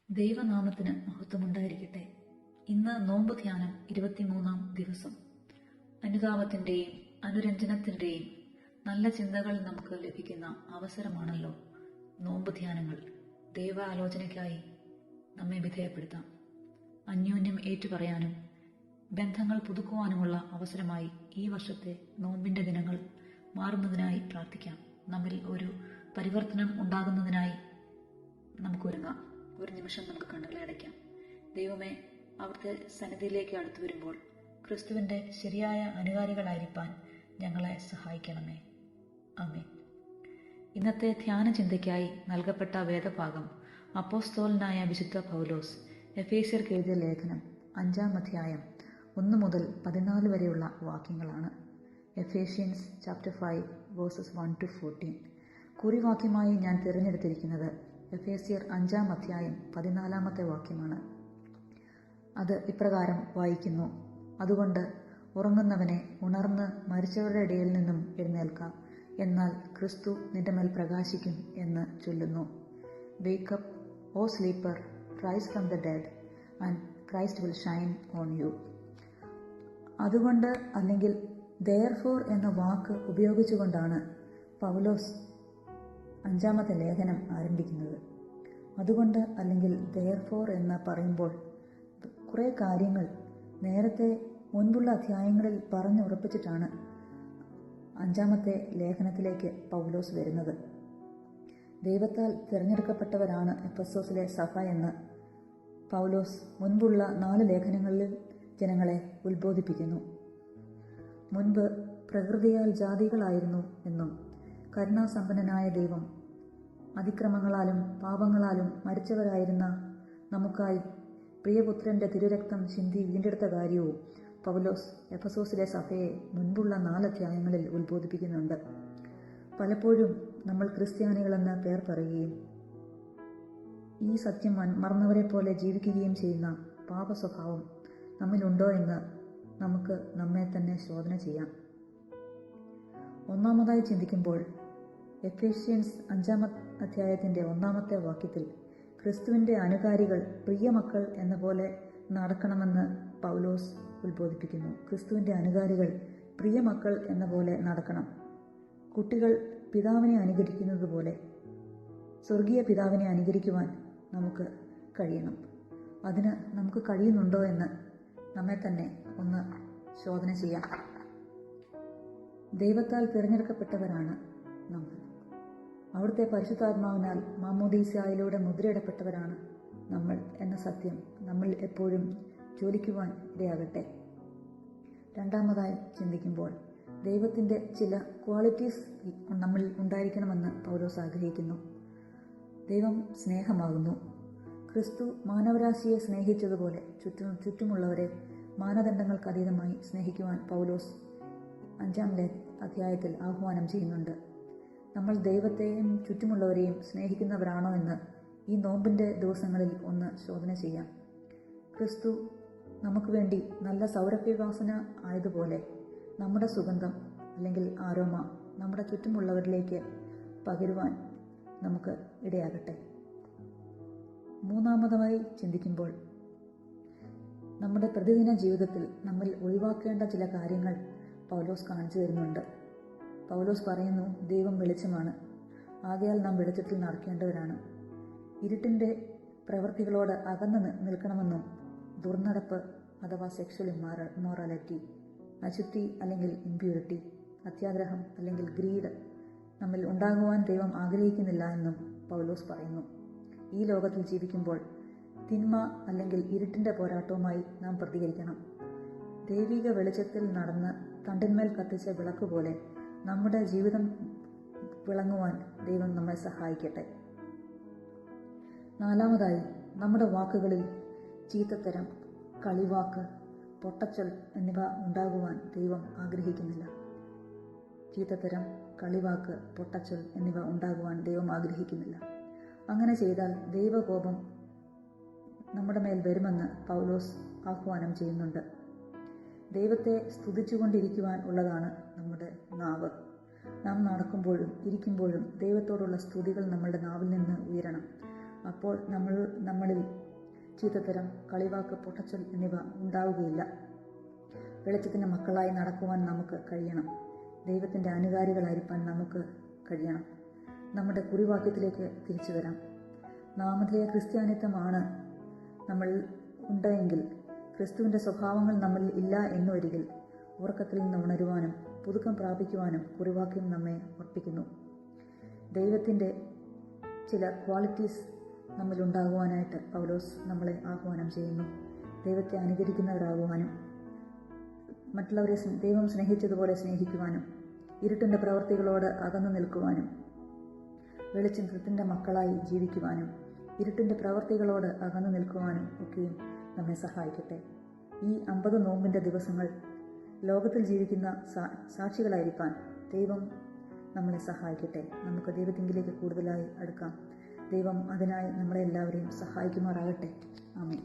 ദൈവനാമത്തിന് മഹത്വമുണ്ടായിരിക്കട്ടെ. ഇന്ന് നോമ്പ് ധ്യാനം 23-ാം ദിവസം. അനുതാപത്തിന്റെയും അനുരഞ്ജനത്തിന്റെയും നല്ല ചിന്തകൾ നമുക്ക് ലഭിക്കുന്ന അവസരമാണല്ലോ നോമ്പ് ധ്യാനങ്ങൾ. ദൈവാലോചനയ്ക്കായി നമ്മെ വിധേയപ്പെടുത്താം. അന്യോന്യം ഏറ്റുപറയാനും ബന്ധങ്ങൾ പുതുക്കുവാനുമുള്ള അവസരമായി ഈ വർഷത്തെ നോമ്പിന്റെ ദിനങ്ങൾ മാറുന്നതിനായി പ്രാർത്ഥിക്കാം. നമ്മിൽ ഒരു പരിവർത്തനം ഉണ്ടാകുന്നതിനായി നമുക്കൊരുങ്ങാം. ഒരു നിമിഷം നമുക്ക് കണ്ണുകളെ അടയ്ക്കാം. ദൈവമേ, അവിടുത്തെ സന്നിധിയിലേക്ക് അടുത്തു വരുമ്പോൾ ക്രിസ്തുവിന്റെ ശരിയായ അനുകാരികളായിരിക്കാൻ ഞങ്ങളെ സഹായിക്കണമേ. ആമേൻ. ഇന്നത്തെ ധ്യാന ചിന്തയ്ക്കായി നൽകപ്പെട്ട വേദഭാഗം അപ്പോസ്തലനായ വിശുദ്ധ പൗലോസ് എഫേസ്യർക്ക് എഴുതിയ ലേഖനം 5-ാം അധ്യായം 1 മുതൽ 14 വരെയുള്ള വാക്യങ്ങളാണ്. Ephesians chapter 5 versus 1-14. കുറിവാക്യമായി ഞാൻ തിരഞ്ഞെടുത്തിരിക്കുന്നത് എഫേസ്യർ 5-ാം അധ്യായം 14-ാമത്തെ വാക്യമാണ്. അത് ഇപ്രകാരം വായിക്കുന്നു: അതുകൊണ്ട് ഉറങ്ങുന്നവനെ ഉണർന്ന് മരിച്ചവരുടെ ഇടയിൽ നിന്നും എഴുന്നേൽക്ക, എന്നാൽ ക്രിസ്തു നിന്റെ മേൽ പ്രകാശിക്കും എന്ന് ചൊല്ലുന്നു. Wake up O sleeper, rise from the dead, and Christ will shine on you. അതുകൊണ്ട് അല്ലെങ്കിൽ ദെയർഫോർ എന്ന വാക്ക് ഉപയോഗിച്ചുകൊണ്ടാണ് പൗലോസ് 5-ാമത്തെ ലേഖനം ആരംഭിക്കുന്നത്. അതുകൊണ്ട് അല്ലെങ്കിൽ ദെയർഫോർ എന്ന് പറയുമ്പോൾ കുറേ കാര്യങ്ങൾ നേരത്തെ മുൻപുള്ള അധ്യായങ്ങളിൽ പറഞ്ഞുറപ്പിച്ചിട്ടാണ് 5-ാമത്തെ ലേഖനത്തിലേക്ക് പൗലോസ് വരുന്നത്. ദൈവത്താൽ തിരഞ്ഞെടുക്കപ്പെട്ടവരാണ് എഫെസോസിലെ സഭ എന്ന് പൗലോസ് മുൻപുള്ള 4 ലേഖനങ്ങളിൽ ജനങ്ങളെ ഉത്ബോധിപ്പിക്കുന്നു. മുൻപ് പ്രകൃതിയാൽ ജാതികളായിരുന്നു എന്നും കരുണാസമ്പന്നനായ ദൈവം അതിക്രമങ്ങളാലും പാപങ്ങളാലും മരിച്ചവരായിരുന്ന നമുക്കായി പ്രിയപുത്രന്റെ തിരുരക്തം ചിന്തി വീണ്ടെടുത്ത കാര്യവും പൗലോസ് എഫെസോസിലെ സഭയെ മുൻപുള്ള 4 അധ്യായങ്ങളിൽ ഉത്ബോധിപ്പിക്കുന്നുണ്ട്. പലപ്പോഴും നമ്മൾ ക്രിസ്ത്യാനികളെന്ന് പേർ പറയുകയും ഈ സത്യം മറന്നവരെ പോലെ ജീവിക്കുകയും ചെയ്യുന്ന പാപസ്വഭാവം നമ്മിലുണ്ടോ എന്ന് നമുക്ക് നമ്മെ തന്നെ ശോധന ചെയ്യാം. ഒന്നാമതായി ചിന്തിക്കുമ്പോൾ എഫേഷ്യൻസ് 5-ാം അധ്യായത്തിന്റെ 1-ാമത്തെ വാക്യത്തിൽ ക്രിസ്തുവിന്റെ അനുകാരികൾ പ്രിയമക്കൾ എന്ന പോലെ നടക്കണമെന്ന് പൗലോസ് ഉത്ബോധിപ്പിക്കുന്നു. ക്രിസ്തുവിന്റെ അനുകാരികൾ പ്രിയമക്കൾ എന്ന പോലെ നടക്കണം. കുട്ടികൾ പിതാവിനെ അനുകരിക്കുന്നത് പോലെ സ്വർഗീയ പിതാവിനെ അനുകരിക്കുവാൻ നമുക്ക് കഴിയണം. അതിന് നമുക്ക് കഴിയുന്നുണ്ടോ എന്ന് നമ്മെ തന്നെ ഒന്ന് ശോധന ചെയ്യാം. ദൈവത്താൽ തിരഞ്ഞെടുക്കപ്പെട്ടവരാണ് നമ്മൾ. അവിടുത്തെ പരിശുദ്ധാത്മാവിനാൽ മാമോദീസായിലൂടെ മുദ്രയിടപ്പെട്ടവരാണ് നമ്മൾ എന്ന സത്യം നമ്മൾ എപ്പോഴും ജ്വലിക്കുവാൻ ഇടയാകട്ടെ. രണ്ടാമതായി ചിന്തിക്കുമ്പോൾ ദൈവത്തിന്റെ ചില ക്വാളിറ്റീസ് നമ്മൾ ഉണ്ടായിരിക്കണമെന്ന് പൗലോസ് ആഗ്രഹിക്കുന്നു. ദൈവം സ്നേഹമാകുന്നു. ക്രിസ്തു മാനവരാശിയെ സ്നേഹിച്ചതുപോലെ ചുറ്റുമുള്ളവരെ മാനദണ്ഡങ്ങൾക്ക് അതീതമായി സ്നേഹിക്കുവാൻ പൗലോസ് 5-ാം അധ്യായത്തിൽ ആഹ്വാനം ചെയ്യുന്നുണ്ട്. നമ്മൾ ദൈവത്തെയും ചുറ്റുമുള്ളവരെയും സ്നേഹിക്കുന്നവരാണോ എന്ന് ഈ നോമ്പിന്റെ ദിവസങ്ങളിൽ ഒന്ന് ശോധന ചെയ്യാം. ക്രിസ്തു നമുക്ക് വേണ്ടി നല്ല സൗരഭ്യവാസന ആയതുപോലെ നമ്മുടെ സുഗന്ധം അല്ലെങ്കിൽ ആരോമ നമ്മുടെ ചുറ്റുമുള്ളവരിലേക്ക് പകരുവാൻ നമുക്ക് ഇടയാകട്ടെ. മൂന്നാമതായി ചിന്തിക്കുമ്പോൾ നമ്മുടെ പ്രതിദിന ജീവിതത്തിൽ നമ്മൾ ഒഴിവാക്കേണ്ട ചില കാര്യങ്ങൾ പൗലോസ് കാണിച്ചു തരുന്നുണ്ട്. പൗലോസ് പറയുന്നു, ദൈവം വെളിച്ചമാണ്, ആകയാൽ നാം വെളിച്ചത്തിൽ നടക്കേണ്ടവരാണ്. ഇരുട്ടിന്റെ പ്രവൃത്തികളോട് അകന്ന് നിൽക്കണമെന്നും ദുർനടപ്പ് അഥവാ സെക്ഷൽ ഇമ്മോറാലിറ്റി, അശുദ്ധി അല്ലെങ്കിൽ ഇമ്പ്യൂരിറ്റി, അത്യാഗ്രഹം അല്ലെങ്കിൽ ഗ്രീഡ് നമ്മിൽ ഉണ്ടാകുവാൻ ദൈവം ആഗ്രഹിക്കുന്നില്ല എന്നും പൗലോസ് പറയുന്നു. ഈ ലോകത്തിൽ ജീവിക്കുമ്പോൾ തിന്മ അല്ലെങ്കിൽ ഇരുട്ടിന്റെ പോരാട്ടവുമായി നാം പ്രതികരിക്കണം. ദൈവിക വെളിച്ചത്തിൽ നടന്ന് തണ്ടിന്മേൽ കത്തിച്ച വിളക്ക് പോലെ നമ്മുടെ ജീവിതം വിളങ്ങുവാൻ ദൈവം നമ്മെ സഹായിക്കട്ടെ. നാലാമതായി നമ്മുടെ വാക്കുകളിൽ ചീത്തത്തരം, കളിവാക്ക്, പൊട്ടച്ചൽ എന്നിവ ഉണ്ടാകുവാൻ ദൈവം ആഗ്രഹിക്കുന്നില്ല. ചീത്തത്തരം, കളിവാക്ക്, പൊട്ടച്ചൽ എന്നിവ ഉണ്ടാകുവാൻ ദൈവം ആഗ്രഹിക്കുന്നില്ല. അങ്ങനെ ചെയ്താൽ ദൈവകോപം നമ്മുടെ മേൽ വരുമെന്ന് പൗലോസ് ആഹ്വാനം ചെയ്യുന്നുണ്ട്. ദൈവത്തെ സ്തുതിച്ചുകൊണ്ടിരിക്കുവാൻ ഉള്ളതാണ് നമ്മുടെ നാവ്. നാം നടക്കുമ്പോഴും ഇരിക്കുമ്പോഴും ദൈവത്തോടുള്ള സ്തുതികൾ നമ്മളുടെ നാവിൽ നിന്ന് ഉയരണം. അപ്പോൾ നമ്മളിൽ ചീത്തത്തരം, കളിവാക്ക്, പൊട്ടച്ചൽ എന്നിവ ഉണ്ടാവുകയില്ല. വെളിച്ചത്തിൻ്റെ മക്കളായി നടക്കുവാൻ നമുക്ക് കഴിയണം. ദൈവത്തിൻ്റെ അനുകാരികളായിരിക്കാൻ നമുക്ക് കഴിയണം. നമ്മുടെ കുറിവാക്യത്തിലേക്ക് തിരിച്ചു വരാം. നാമധേയ ക്രിസ്ത്യാനിത്വമാണ് നമ്മൾ ഉണ്ടെങ്കിൽ, ക്രിസ്തുവിൻ്റെ സ്വഭാവങ്ങൾ നമ്മളിൽ ഇല്ല എന്നുവരികിൽ, ഉറക്കത്തിൽ നിന്ന് ഉണരുവാനും പുതുക്കം പ്രാപിക്കുവാനും കുറിവാക്യം നമ്മെ ഓർപ്പിക്കുന്നു. ദൈവത്തിൻ്റെ ചില ക്വാളിറ്റീസ് നമ്മിലുണ്ടാകുവാനായിട്ട് പൗലോസ് നമ്മളെ ആഹ്വാനം ചെയ്യുന്നു. ദൈവത്തെ അനുകരിക്കുന്നവരാകുവാനും, മറ്റുള്ളവരെ ദൈവം സ്നേഹിച്ചതുപോലെ സ്നേഹിക്കുവാനും, ഇരുട്ടിൻ്റെ പ്രവൃത്തികളോട് അകന്നു നിൽക്കുവാനും, വെളിച്ചത്തിൻ്റെ മക്കളായി ജീവിക്കുവാനും, ഇരുട്ടിൻ്റെ പ്രവൃത്തികളോട് അകന്നു നിൽക്കുവാനും ഒക്കെയും നമ്മെ സഹായിക്കട്ടെ. ഈ 50 നോമ്പിൻ്റെ ദിവസങ്ങൾ ലോകത്തിൽ ജീവിക്കുന്ന സാക്ഷികളായിരിക്കാൻ ദൈവം നമ്മളെ സഹായിക്കട്ടെ. നമുക്ക് ദൈവത്തിങ്കിലേക്ക് കൂടുതലായി അടുക്കാം. ദൈവം അതിനായി നമ്മളെ എല്ലാവരെയും സഹായിക്കുമാറാകട്ടെ. ആമേൻ.